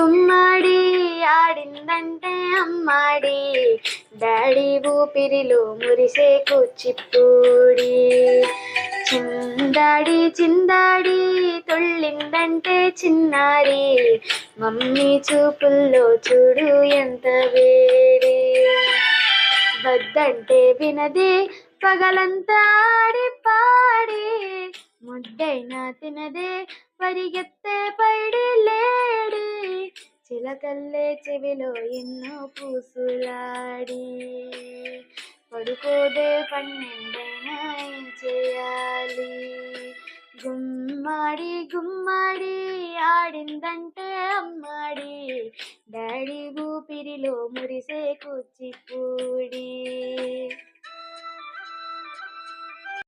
గుమ్మడి ఆడిందంటే అమ్మాడి, daddy ఊపిరిలో మురిసే కూచిపూడి. చిందాడి చిందాడి తుళ్ళిందంటే చిన్నారి, మమ్మీ చూపుల్లో చూడు ఎంత వేడి. వద్దంటే వినదే పగలంతా ఆడి పాడి, ముద్దైనా తినదే పరిగెత్తే పైడి లేడి. చిలకల్లే చెవిలో ఎన్నో పూసులాడి, పడుకోదే పన్నెండైనా ఏం చేయాలి. గుమ్మాడి గుమ్మాడి ఆడిందంటే అమ్మాడి, డాడీ ఊపిరిలో మురిసే కూచిపూడి.